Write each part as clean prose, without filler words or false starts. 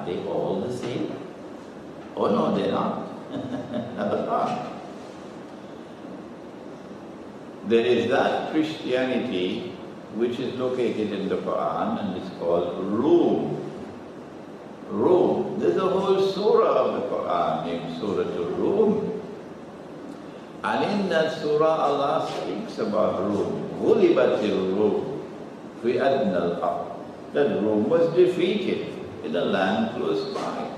Are they all the same? Oh no, they're not. Not at all. There is that Christianity which is located in the Quran and it's called Room. Room. There's a whole surah of the Quran named Surah Al-Rum. And in that surah Allah speaks about Room. غُلِبَتِ الرُّومُ فِي أَدْنَى الْأَرْضِ. That Rome was defeated in a land close by.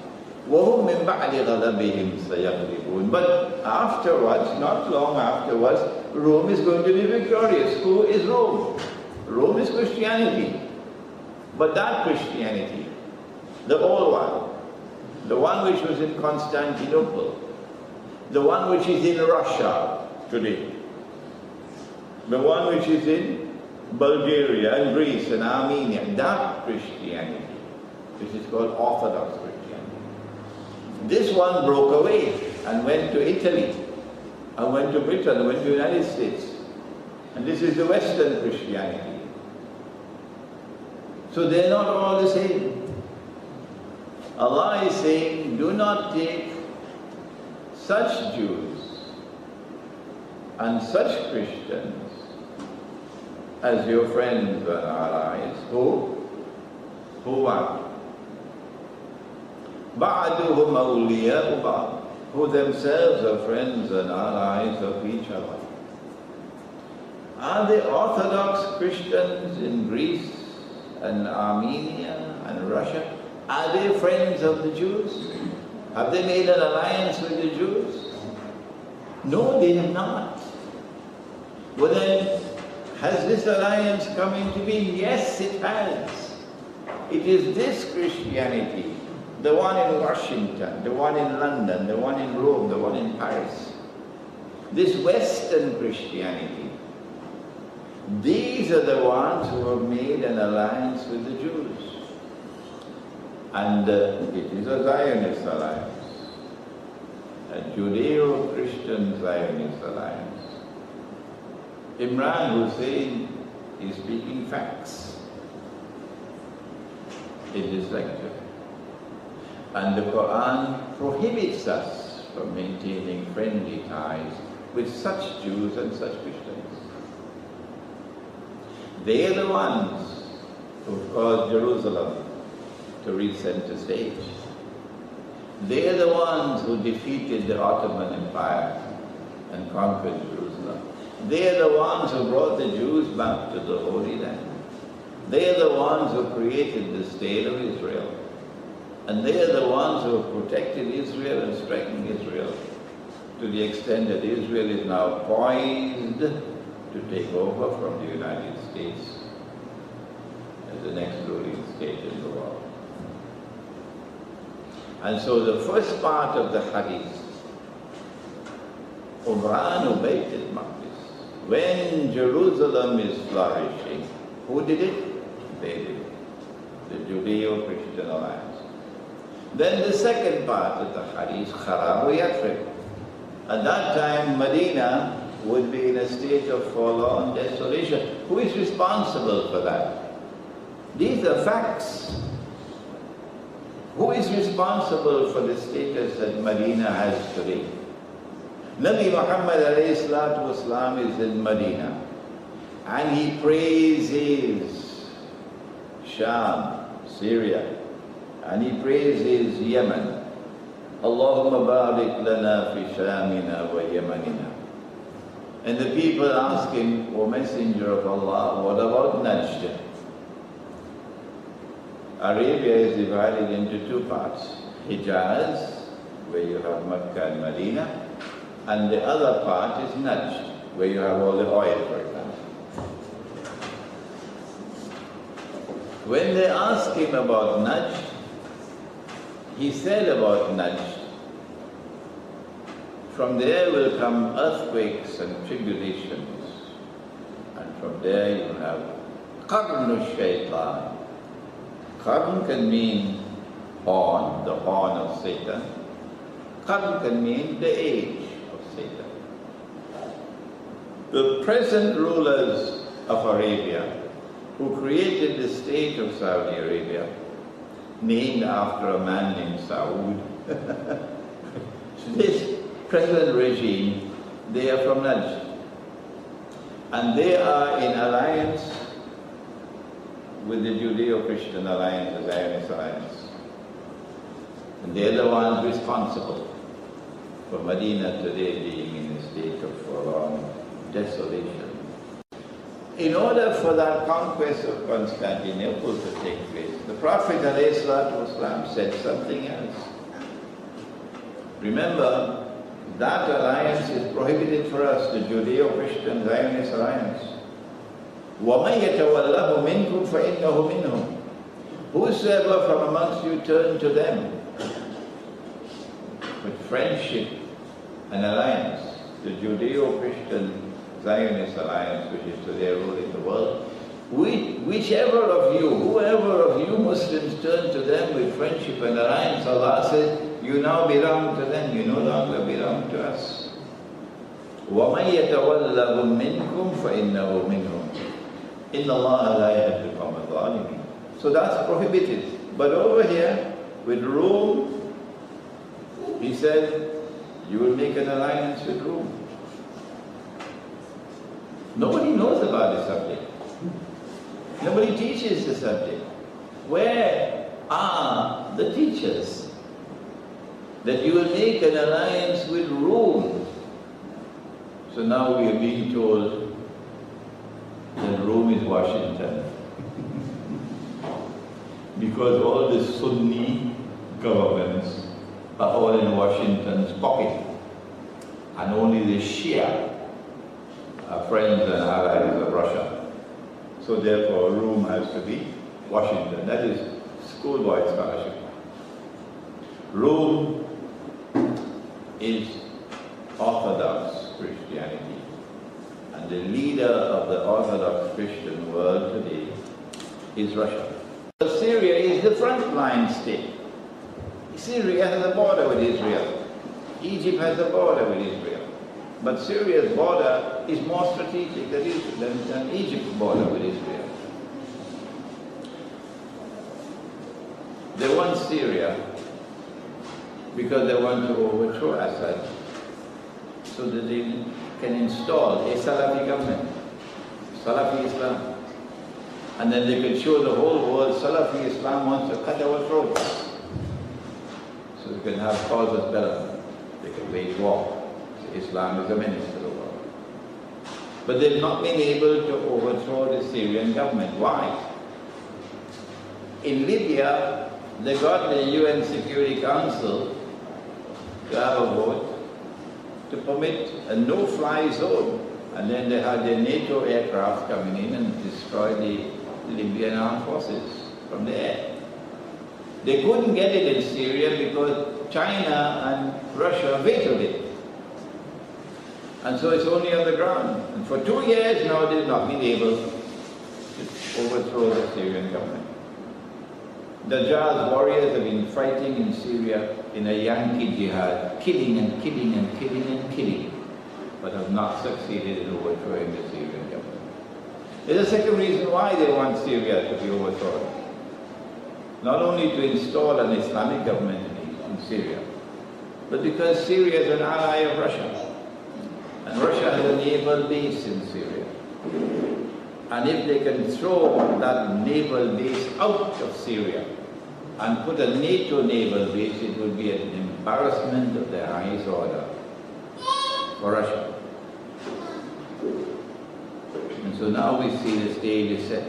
وَهُمْ مِنْ بَعْدِ غَلَبِهِمْ سَيَغْلِبُونَ. But afterwards, not long afterwards, Rome is going to be victorious. Who is Rome? Rome is Christianity. But that Christianity, the old one, the one which was in Constantinople, the one which is in Russia today, the one which is in Bulgaria and Greece and Armenia, that Christianity, which is called Orthodox Christianity. This one broke away and went to Italy, and went to Britain, and went to the United States. And this is the Western Christianity. So they're not all the same. Allah is saying, do not take such Jews and such Christians as your friends and allies. Who are? بَعْدُهُمْ أَوْلِيَاءُ بَعْضٍ. Who themselves are friends and allies of each other. Are the Orthodox Christians in Greece and Armenia and Russia, are they friends of the Jews? Have they made an alliance with the Jews? No, they have not. Well then, has this alliance come into being? Yes, it has. It is this Christianity, the one in Washington, the one in London, the one in Rome, the one in Paris. This Western Christianity, these are the ones who have made an alliance with the Jews. And it is a Zionist alliance, a Judeo-Christian Zionist alliance. Imran Hussein is speaking facts in this lecture. And the Quran prohibits us from maintaining friendly ties with such Jews and such Christians. They are the ones who've caused Jerusalem to reach center stage. They are the ones who defeated the Ottoman Empire and conquered Jerusalem. They are the ones who brought the Jews back to the Holy Land. They are the ones who created the state of Israel. And they are the ones who have protected Israel and strengthened Israel to the extent that Israel is now poised to take over from the United States as the next ruling state in the world. And so the first part of the hadith, Umran Ubayt al-Maqdis, when Jerusalem is flourishing, who did it? They did it. The Judeo-Christian alliance. Then the second part of the hadith, Kharabu Yathrib. At that time, Medina would be in a state of forlorn desolation. Who is responsible for that? These are facts. Who is responsible for the status that Medina has today? Nabi Muhammad alayhi salatu wasalam is in Medina and he praises Sham, Syria, and he praises Yemen. Allahumma barik lana fi Shamina wa Yemenina. And the people ask him, O Messenger of Allah, what about Najd? Arabia is divided into two parts. Hijaz, where you have Mecca and Medina, and the other part is Najd, where you have all the oil, for example. When they asked him about Najd, he said about Najd, from there will come earthquakes and tribulations, and from there you have Qarnu Shaitan. Qarn can mean horn, the horn of Satan. Qarn can mean the age of Satan. The present rulers of Arabia, who created the state of Saudi Arabia, named after a man named Saud. So this present regime, they are from Najd. And they are in alliance with the Judeo-Christian alliance, the Zionist alliance. And they're the ones responsible for Medina today being in a state of forlorn desolation. In order for that conquest of Constantinople to take place, the Prophet ﷺ said something else. Remember, that alliance is prohibited for us, the Judeo-Christian Zionist alliance. وَمَنْ يَتَوَلَّهُ مِنْكُمْ فَإِنَّهُ مِنْهُمْ. Whosoever from amongst you turn to them with friendship and alliance, the Judeo-Christian Zionist alliance, which is today ruling the world, whichever of you, whoever of you Muslims turn to them with friendship and alliance, Allah says, you now belong to them, you no longer belong to us. وَمَنْ يَتَوَلَّهُ مِنْكُمْ فَإِنَّهُ مِنْهُمْ إِنَّ اللَّهَ لَا يَهْدِي الْقَوْمَ الظَّالِمِينَ. So that's prohibited. But over here, with Rome, he said, you will make an alliance with Rome. Nobody knows about the subject. Nobody teaches the subject. Where are the teachers? That you will make an alliance with Rome. So now we are being told that Rome is Washington. Because all the Sunni governments are all in Washington's pocket. And only the Shia are friends and allies of Russia. So therefore Rome has to be Washington. That is schoolboy scholarship. Rome is Orthodox Christianity. And the leader of the Orthodox Christian world today is Russia. Syria is the frontline state. Syria has a border with Israel. Egypt has a border with Israel. But Syria's border is more strategic than Egypt's border with Israel. They want Syria because they want to overthrow Assad so that they can install a Salafi government, Salafi Islam. And then they can show the whole world Salafi Islam wants to cut our throats. So they can have causes belli. They can wage war. Islam is a menace to the world. But they've not been able to overthrow the Syrian government. Why? In Libya, they got the UN Security Council to have a vote to permit a no-fly zone. And then they had the NATO aircraft coming in and destroy the Libyan armed forces from the air. They couldn't get it in Syria because China and Russia vetoed it. And so it's only on the ground. And for 2 years now they've not been able to overthrow the Syrian government. The Dajjal's warriors have been fighting in Syria in a Yankee jihad, killing and killing and killing and killing, but have not succeeded in overthrowing the Syrian government. There's a second reason why they want Syria to be overthrown. Not only to install an Islamic government in Syria, but because Syria is an ally of Russia. And Russia has a naval base in Syria. And if they can throw that naval base out of Syria and put a NATO naval base, it would be an embarrassment of the highest order for Russia. And so now we see the stage is set.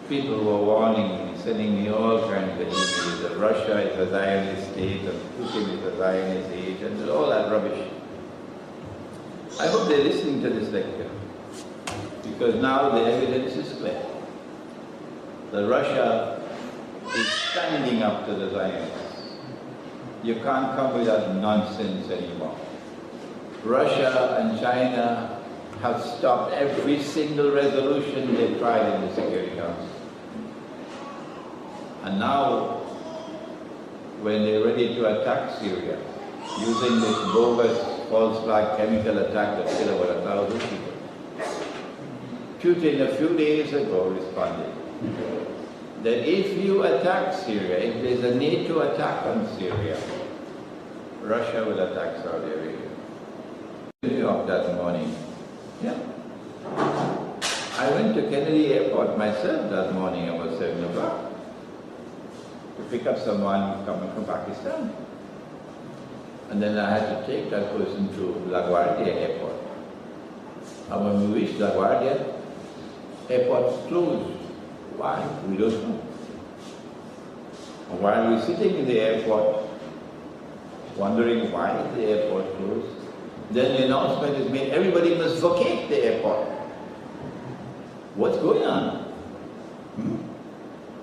People were warning me, sending me all kinds of emails that Russia is a Zionist state and Putin is a Zionist state and all that rubbish. I hope they're listening to this lecture, because now the evidence is clear that Russia is standing up to the Zionists. You can't come with that nonsense anymore. Russia and China have stopped every single resolution they've tried in the Security Council. And now, when they're ready to attack Syria, using this bogus false flag chemical attack that killed about 1,000 people, Putin a few days ago responded that if you attack Syria, if there's a NATO attack on Syria, Russia will attack Saudi Arabia. New York that morning. Yeah. I went to Kennedy Airport myself that morning about 7 o'clock to pick up someone coming from Pakistan. And then I had to take that person to LaGuardia Airport. And when we reached LaGuardia, airport's closed. Why? We don't know. And while we're sitting in the airport, wondering why the airport closed, then the announcement is made, everybody must vacate the airport. What's going on?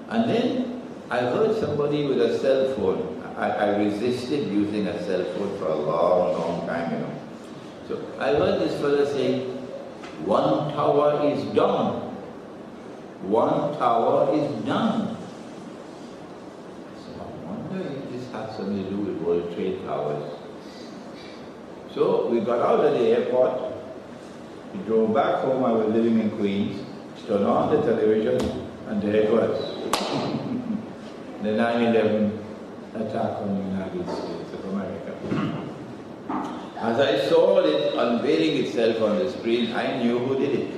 And then I heard somebody with a cell phone. I resisted using a cell phone for a long, long time, you know. So I heard this fellow say, one tower is down. One tower is down. So I wonder if this has something to do with World Trade Towers. So we got out of the airport, we drove back home. I was living in Queens, turned on the television, and there it was. The 9/11 attack on the United States of America. As I saw it unveiling itself on the screen, I knew who did it.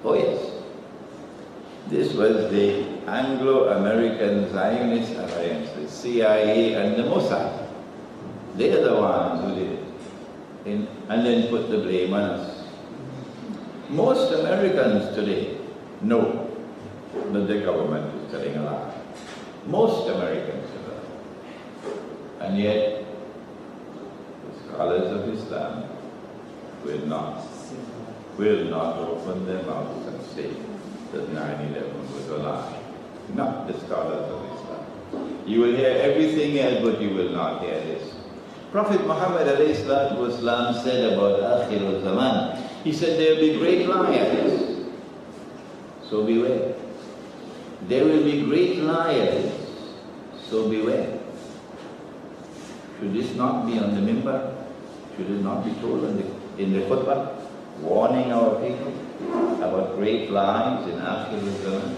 Oh yes. This was the Anglo-American Zionist Alliance, the CIA and the Mossad. They are the ones who did it. And then put the blame on us. Most Americans today know that the government is telling a lie. Most Americans know. And yet, the scholars of Islam will not open their mouths and say that 9/11 was a lie. Not the scholars of Islam. You will hear everything else, but you will not hear this. Prophet Muhammad ﷺ said about Akhir al-Zaman, he said there will be great liars. So beware. There will be great liars. So beware. Should this not be on the mimbar? Should it not be told in the khutbah, warning our people about great lies in Akhir al-Zaman?